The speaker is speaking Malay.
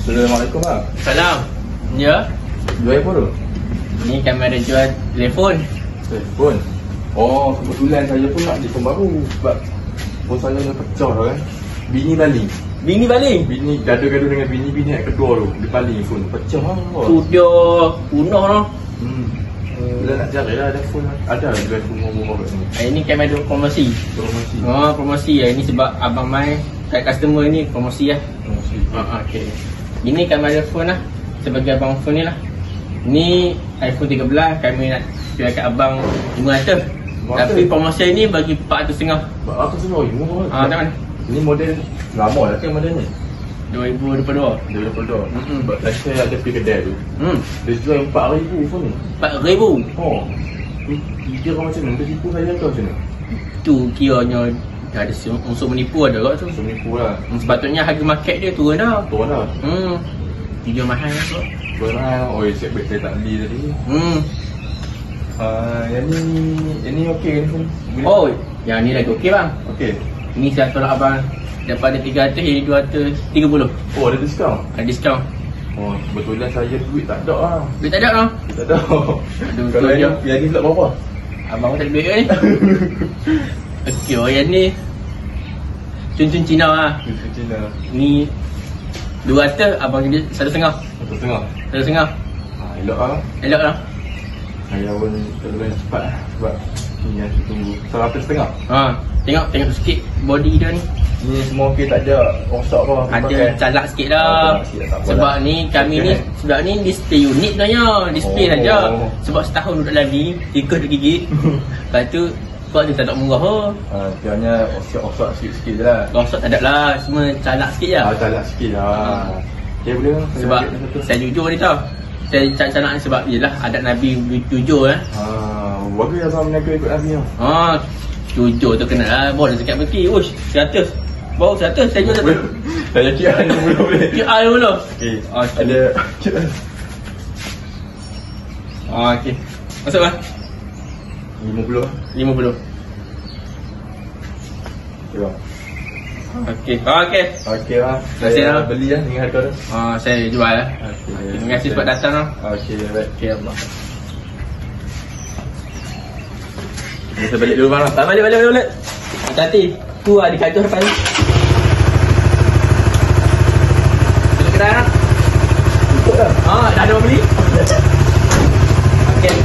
Assalamualaikum bang. Salam. Ya. Jual apa tu? Ni kami ada jual telefon. Telefon. Oh, kebetulan saya pun nak telefon baru. Sebab phone saya dah pecah dah kan. Bini baling. Bini baling. Bini gaduh-gaduh dengan bini yang kedua tu. Dia baling phone. Pecah lah. Sudah punah dah. Bila nak cari lah ada phone lah. Ada jual phone murah kat sini. Ini kami ada promosi. Promosi. Promosi ya. Ini sebab abang Mai kat customer ni promosi lah. Promosi. Okey. Ini kami ada phone lah. Sebagai abang phone ni lah. Ni iPhone 13 kami nak jual kat abang 500. Tapi promosi ni bagi 400.5. Apa semua? Murah. Tak mana? Ini model lama dah kan model ni? 2022. 2022. Sebab saya ada pergi kedai tu. Dia jual 4,000 phone ni. 4,000. Oh. Ni kira macam mana? Tertipu saya ke macam mana? Tu kiranya ada unsur menipu ada kat tu. Unsur menipu lah. Sepatutnya harga market dia turun dah. Turun dah. Video mahal lah tu. Turun lah. Oh, siap baik saya tak beli tadi. Yang ni okey ni pun. Oh, yang ni lagi okey bang. Okey. Ni saya tolak abang daripada 300 jadi 230. Oh, ada diskaun? Ada diskaun. Oh, kebetulan saya duit tak ada lah. Duit tak ada lah. Duit tak ada. Aduh, kalau yang ni pula berapa? Abang tak ada duit ke ni? Okey, oh yang ni cun-cun Cina lah. Cun-cun Cina. Ni 200, abang jadi 1,5. 1,5? 1,5. Elok lah. Elok lah. Saya pun terlalu cepat lah. Sebab ni yang saya tunggu. 100,5? Tengok sikit body dia ni. Ni semua okey, tak ada rosak apa. Ada calak sikit lah. Sebab ni kami ni sebab ni display unit sebenarnya. Display saja. Sebab setahun duduk lagi, tikus duduk gigit. Lepas tu sebab dia tak ada murah oh. Kiranya rosak sikit-sikit je lah. Rosak tak ada lah, semua calak sikit je. Calak sikit lah. Okay, boleh lah. Sebab saya jujur ni tau. Saya calak ni sebab yelah adat Nabi jujur lah. Bagus abang meniaga ikut Nabi tau. Jujur tu kena lah. Boleh dekat berki. Uish, 100. Bawa 100, saya jual 100. Dah QR ni boleh. QR dulu. Okey. Ada QR. Okey. Masuk lah. 50. 50. Okay bang. Okey. Okey bang. Saya beli lah dengan harga tu. Saya jual lah. Terima kasih sebab datang lah. Okey, baik. Okey, Allah. Saya balik dulu bang. Tak balik. Hati-hati. Tu lah di kajuh depan ni. Tengok kedai lah. Tutup dah. Dah ada orang beli. Okey.